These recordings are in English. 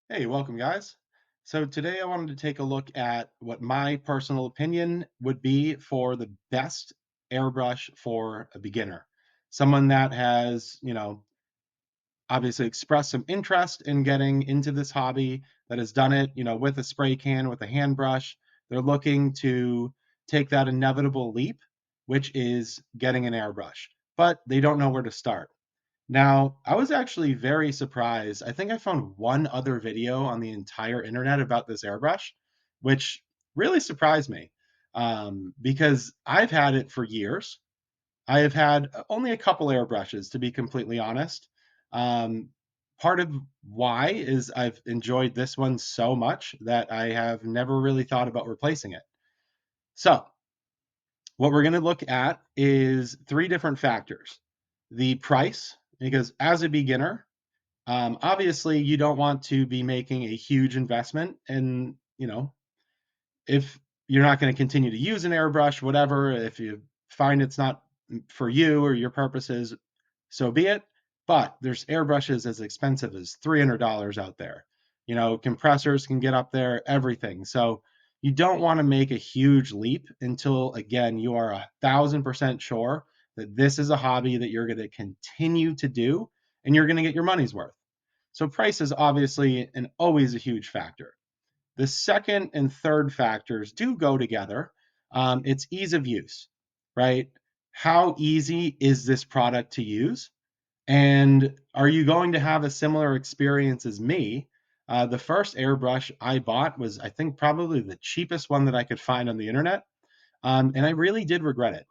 Hey, welcome, guys. So today I wanted to take a look at what my personal opinion would be for the best airbrush for a beginner. Someone that has, obviously expressed some interest in getting into this hobby, that has done it, with a spray can, with a hand brush. They're looking to take that inevitable leap, which is getting an airbrush, but they don't know where to start. Now, I was actually very surprised. I think I found one other video on the entire internet about this airbrush, which really surprised me because I've had it for years. I have had only a couple airbrushes, to be completely honest. Um, Part of why is I've enjoyed this one so much that I have never really thought about replacing it. So, what we're going to look at is three different factors: the price, because as a beginner, obviously, you don't want to be making a huge investment, and if you're not going to continue to use an airbrush, whatever, if you find it's not for you or your purposes, so be it. But there's airbrushes as expensive as $300 out there. Compressors can get up there, everything. So you don't want to make a huge leap until, again, you are 1,000% sure that this is a hobby that you're going to continue to do and you're going to get your money's worth. So price is obviously and always a huge factor. The second and third factors do go together. It's ease of use, right? How easy is this product to use? And are you going to have a similar experience as me? The first airbrush I bought was, I think, probably the cheapest one that I could find on the internet. And I really did regret it.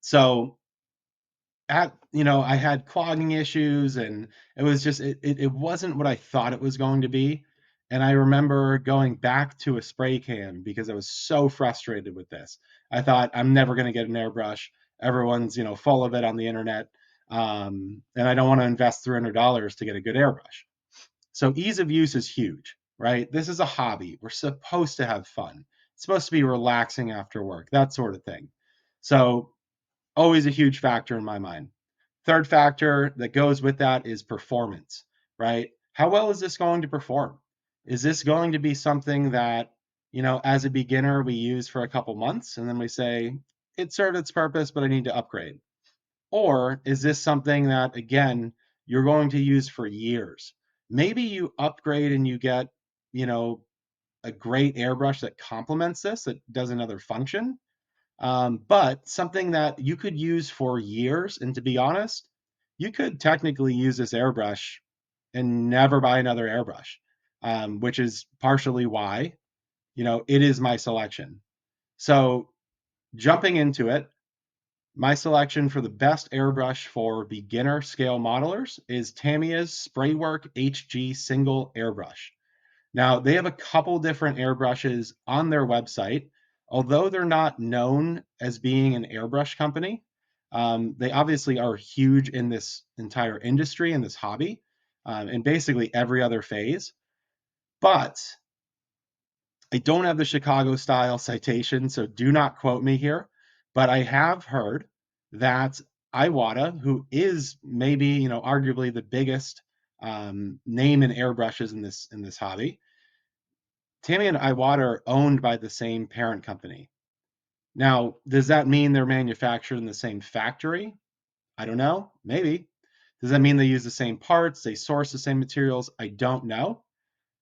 So I had clogging issues, and it wasn't what I thought it was going to be. And I remember going back to a spray can because I was so frustrated with this. I thought I'm never going to get an airbrush. Everyone's full of it on the internet, and I don't want to invest $300 to get a good airbrush. So ease of use is huge, right? This is a hobby. We're supposed to have fun. It's supposed to be relaxing after work, that sort of thing. So always a huge factor in my mind. Third factor that goes with that is performance, right? How well is this going to perform? Is this going to be something that, as a beginner, we use for a couple months and then we say, it served its purpose, but I need to upgrade? Or is this something that, again, you're going to use for years? Maybe you upgrade and you get, you know, a great airbrush that complements this, that does another function, but something that you could use for years. And to be honest, you could technically use this airbrush and never buy another airbrush, which is partially why, it is my selection. So jumping into it, my selection for the best airbrush for beginner scale modelers is Tamiya's Spraywork HG single airbrush. Now, they have a couple different airbrushes on their website. Although they're not known as being an airbrush company, they obviously are huge in this entire industry, in this hobby, in basically every other phase. But I don't have the Chicago style citation, so do not quote me here. But I have heard that Iwata, who is maybe, arguably the biggest name in airbrushes in this hobby, Tamiya and Iwata are owned by the same parent company. Now, does that mean they're manufactured in the same factory? I don't know. Maybe. Does that mean they use the same parts? They source the same materials? I don't know.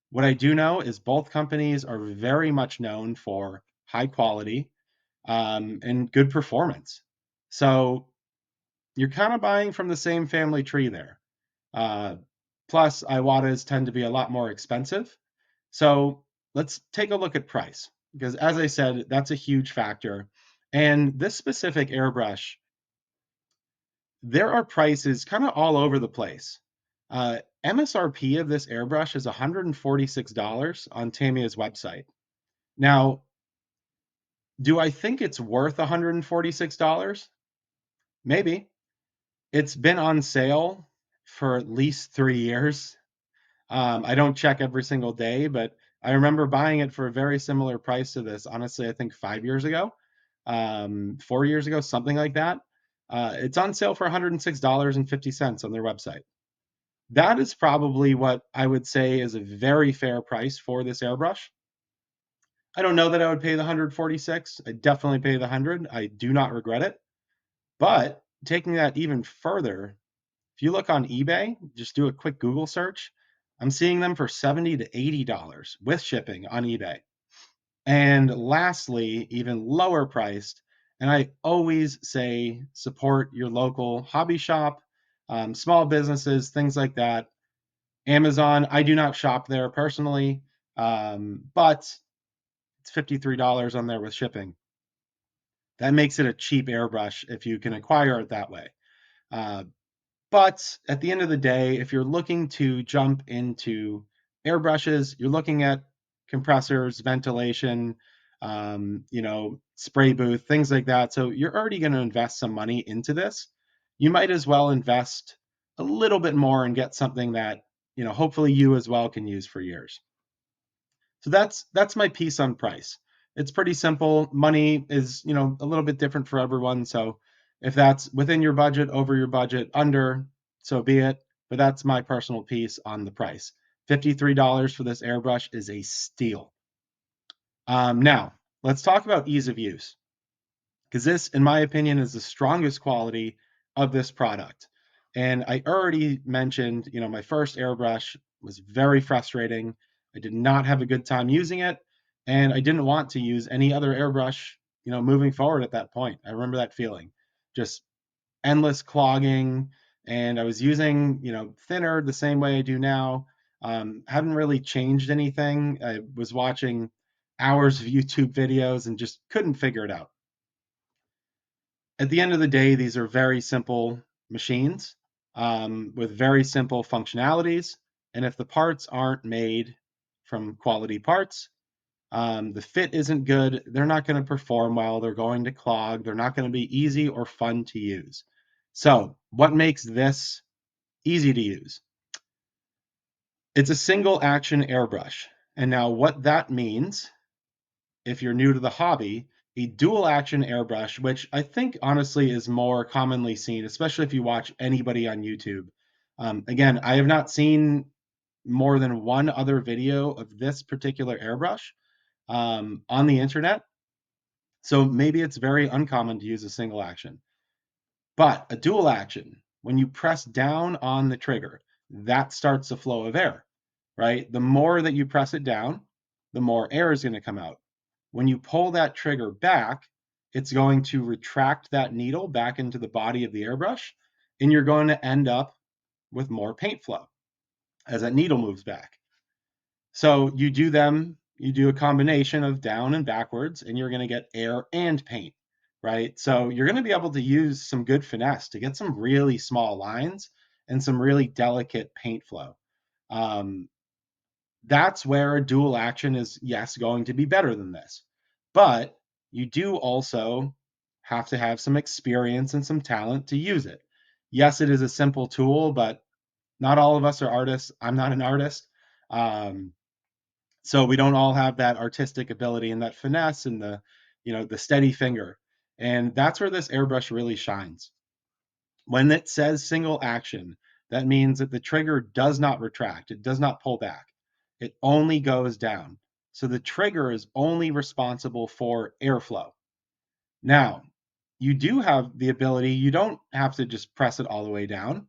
What I do know is both companies are very much known for high quality and good performance. So you're kind of buying from the same family tree there. Uh, Plus, Iwatas tend to be a lot more expensive. So let's take a look at price, because as I said, that's a huge factor. And this specific airbrush, there are prices kind of all over the place. MSRP of this airbrush is $146 on Tamiya's website. Now, do I think it's worth $146? Maybe. It's been on sale for at least 3 years. I don't check every single day, but I remember buying it for a very similar price to this. Honestly, I think 5 years ago, 4 years ago, something like that. It's on sale for $106.50 on their website. That is probably what I would say is a very fair price for this airbrush. I don't know that I would pay the 146. I definitely pay the 100. I do not regret it. But taking that even further, if you look on eBay, just do a quick Google search, I'm seeing them for $70 to $80 with shipping on eBay. And lastly, even lower priced, and I always say support your local hobby shop, small businesses, things like that. Amazon, I do not shop there personally, but it's $53 on there with shipping. That makes it a cheap airbrush if you can acquire it that way. Uh, But at the end of the day, if you're looking to jump into airbrushes, you're looking at compressors, ventilation, spray booth, things like that. So you're already going to invest some money into this. You might as well invest a little bit more and get something that, hopefully you as well can use for years. So that's my piece on price. It's pretty simple. Money is, a little bit different for everyone. So if that's within your budget, over your budget, under, so be it. But that's my personal piece on the price. $53 for this airbrush is a steal. Now, let's talk about ease of use because this, in my opinion, is the strongest quality of this product. And I already mentioned, my first airbrush was very frustrating. I did not have a good time using it, and I didn't want to use any other airbrush, moving forward at that point. I remember that feeling, just endless clogging, and I was using, thinner the same way I do now. Hadn't really changed anything. I was watching hours of YouTube videos and just couldn't figure it out. At the end of the day, these are very simple machines with very simple functionalities. And if the parts aren't made from quality parts, the fit isn't good, they're not going to perform well, they're going to clog, they're not going to be easy or fun to use. So, what makes this easy to use? It's a single action airbrush. And now, what that means if you're new to the hobby, a dual action airbrush, which I think honestly is more commonly seen, especially if you watch anybody on YouTube. Again, I have not seen more than one other video of this particular airbrush on the internet. So maybe it's very uncommon to use a single action. But a dual action, when you press down on the trigger, that starts the flow of air, right? The more that you press it down, the more air is going to come out. When you pull that trigger back, it's going to retract that needle back into the body of the airbrush, and you're going to end up with more paint flow as that needle moves back. So you do a combination of down and backwards, and you're going to get air and paint, right? So you're going to be able to use some good finesse to get some really small lines and some really delicate paint flow. Um, that's where a dual action is, yes, going to be better than this. But you do also have to have some experience and some talent to use it. Yes, it is a simple tool, but not all of us are artists. I'm not an artist. Um, so we don't all have that artistic ability and that finesse and the steady finger. And that's where this airbrush really shines. When it says single action, that means that the trigger does not retract, it does not pull back, it only goes down. So the trigger is only responsible for airflow. Now, you do have the ability, you don't have to just press it all the way down.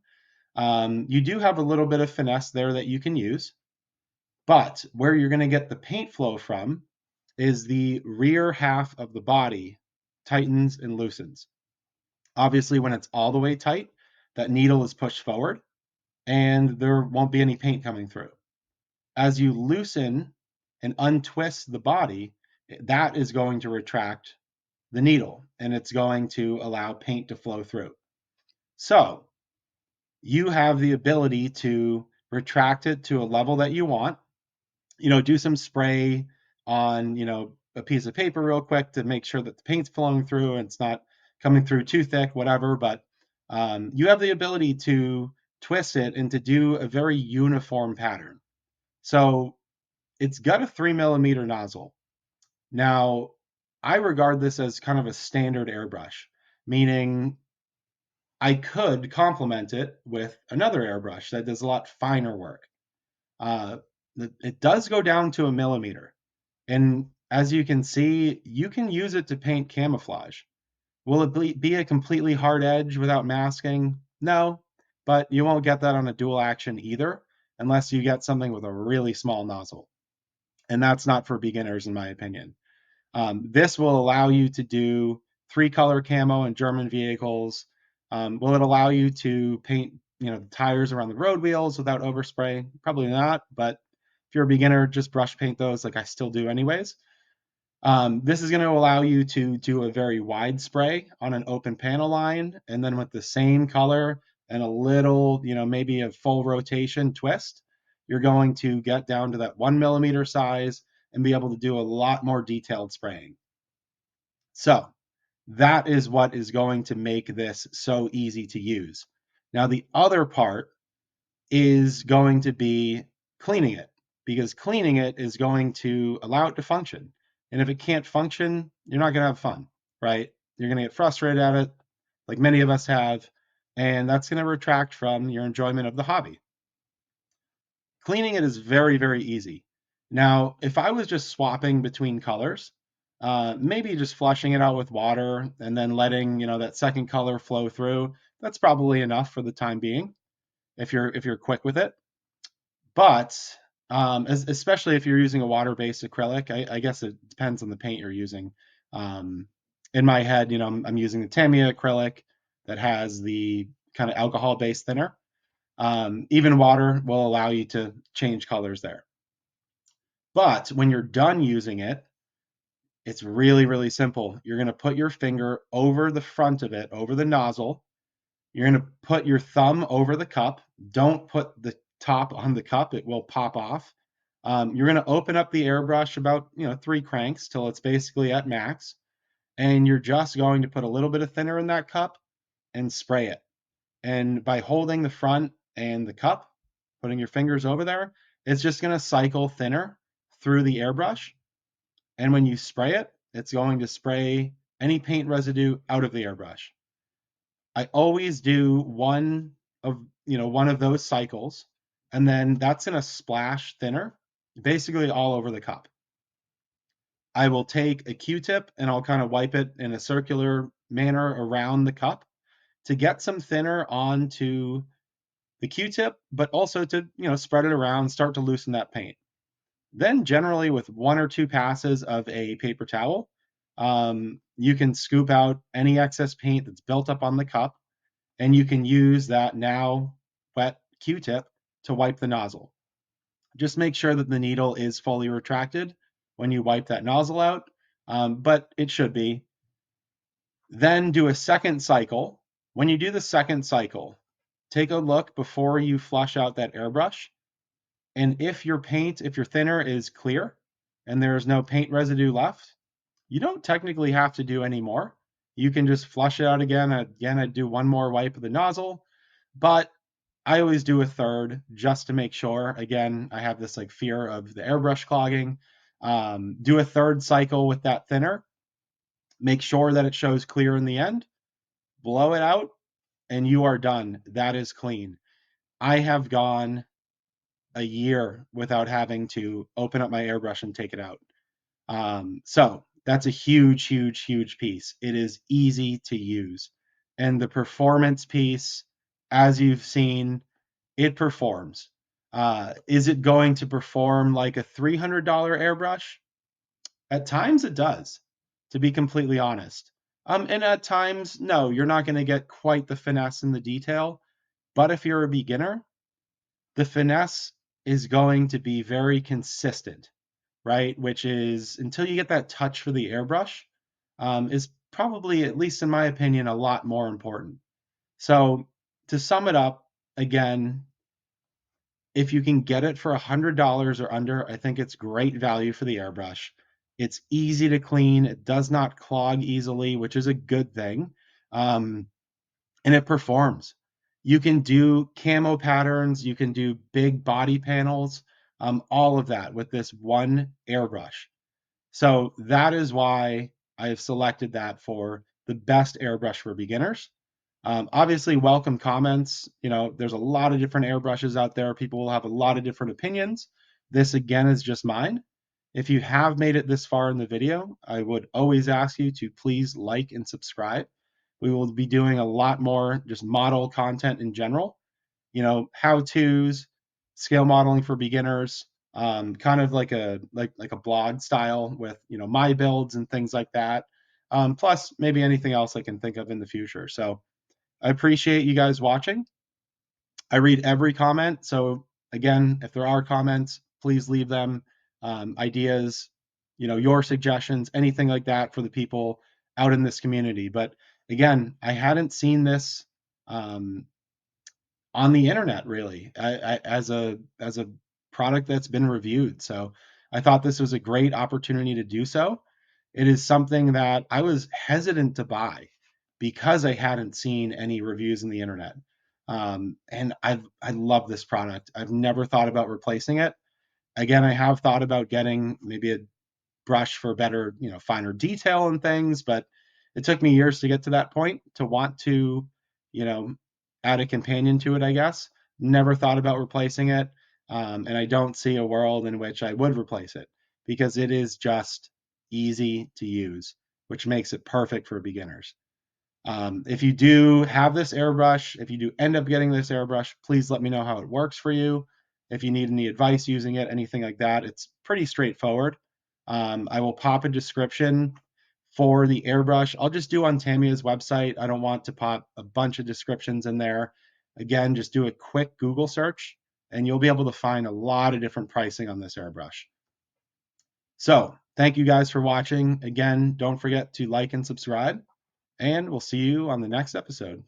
You do have a little bit of finesse there that you can use, but where you're going to get the paint flow from is the rear half of the body tightens and loosens. Obviously, when it's all the way tight, that needle is pushed forward and there won't be any paint coming through. As you loosen and untwist the body, that is going to retract the needle and it's going to allow paint to flow through. So you have the ability to retract it to a level that you want, do some spray on, a piece of paper real quick to make sure that the paint's flowing through and it's not coming through too thick, whatever. But you have the ability to twist it and to do a very uniform pattern. So it's got a 3 millimeter nozzle. Now, I regard this as kind of a standard airbrush, meaning I could complement it with another airbrush that does a lot finer work. Uh, it does go down to a millimeter. And as you can see, you can use it to paint camouflage. Will it be a completely hard edge without masking? No, but you won't get that on a dual action either, unless you get something with a really small nozzle. And that's not for beginners, in my opinion. This will allow you to do three color camo in German vehicles. Will it allow you to paint, the tires around the road wheels without overspray? Probably not, but if you're a beginner, just brush paint those like I still do anyways. This is going to allow you to do a very wide spray on an open panel line, and then with the same color and a little, maybe a full rotation twist, you're going to get down to that 1 millimeter size and be able to do a lot more detailed spraying. So that is what is going to make this so easy to use. Now, the other part is going to be cleaning it, because cleaning it is going to allow it to function. And if it can't function, you're not going to have fun, right? You're going to get frustrated at it, like many of us have, and that's going to retract from your enjoyment of the hobby. Cleaning it is very, very easy. Now, if I was just swapping between colors, maybe just flushing it out with water and then letting that second color flow through, that's probably enough for the time being if you're quick with it. But especially if you're using a water-based acrylic, I guess it depends on the paint you're using. Um, in my head, I'm using the Tamiya acrylic that has the kind of alcohol-based thinner. Even water will allow you to change colors there. But when you're done using it, it's really, really simple. You're going to put your finger over the front of it, over the nozzle. You're going to put your thumb over the cup. Don't put the top on the cup, it will pop off. You're going to open up the airbrush about 3 cranks till it's basically at max. And you're just going to put a little bit of thinner in that cup and spray it. And by holding the front and the cup, putting your fingers over there, it's just going to cycle thinner through the airbrush. And when you spray it, it's going to spray any paint residue out of the airbrush. I always do one of those cycles, and then that's going to splash thinner basically all over the cup. I will take a Q-tip and I'll kind of wipe it in a circular manner around the cup to get some thinner onto the Q-tip, but also to spread it around, start to loosen that paint. Then generally with 1 or 2 passes of a paper towel, you can scoop out any excess paint that's built up on the cup, and you can use that now wet Q-tip to wipe the nozzle. Just make sure that the needle is fully retracted when you wipe that nozzle out, but it should be. Then do a second cycle. When you do the second cycle, take a look before you flush out that airbrush. And if your thinner is clear and there's no paint residue left, you don't technically have to do any more. You can just flush it out again. Again, I'd do one more wipe of the nozzle, but I always do a third just to make sure. Again, I have this like fear of the airbrush clogging. Do a third cycle with that thinner. Make sure that it shows clear in the end. Blow it out, and you are done. That is clean. I have gone a year without having to open up my airbrush and take it out. So that's a huge, huge, huge piece. It is easy to use. And the performance piece, as you've seen, it performs. Is it going to perform like a $300 airbrush? At times it does, to be completely honest. And at times, no, you're not going to get quite the finesse in the detail. But if you're a beginner, the finesse is going to be very consistent, right? Which is until you get that touch for the airbrush, is probably, at least in my opinion, a lot more important. So to sum it up, again, if you can get it for $100 or under, I think it's great value for the airbrush. It's easy to clean. It does not clog easily, which is a good thing. And it performs. You can do camo patterns, you can do big body panels, all of that with this one airbrush. So that is why I have selected that for the best airbrush for beginners. Obviously, welcome comments. There's a lot of different airbrushes out there. People will have a lot of different opinions. This, again, is just mine. If you have made it this far in the video, I would always ask you to please like and subscribe. We will be doing a lot more just model content in general, how-tos, scale modeling for beginners, kind of like a blog style with my builds and things like that. Plus maybe anything else I can think of in the future. So I appreciate you guys watching. I read every comment. So again, if there are comments, please leave them. Ideas, your suggestions, anything like that for the people out in this community. But again, I hadn't seen this um, on the internet really as a product that's been reviewed. So I thought this was a great opportunity to do so. It is something that I was hesitant to buy because I hadn't seen any reviews in the internet. And I love this product. I've never thought about replacing it. Again, I have thought about getting maybe a brush for better, finer detail and things, but it took me years to get to that point to want to, you know, add a companion to it, I guess. Never thought about replacing it. And I don't see a world in which I would replace it because it is just easy to use, which makes it perfect for beginners. If you do have this airbrush, if you do end up getting this airbrush, please let me know how it works for you. If you need any advice using it, anything like that, it's pretty straightforward. I will pop a description for the airbrush. I'll just do on Tamiya's website. I don't want to pop a bunch of descriptions in there. Again, just do a quick Google search and you'll be able to find a lot of different pricing on this airbrush. So thank you guys for watching. Again, don't forget to like and subscribe, and we'll see you on the next episode.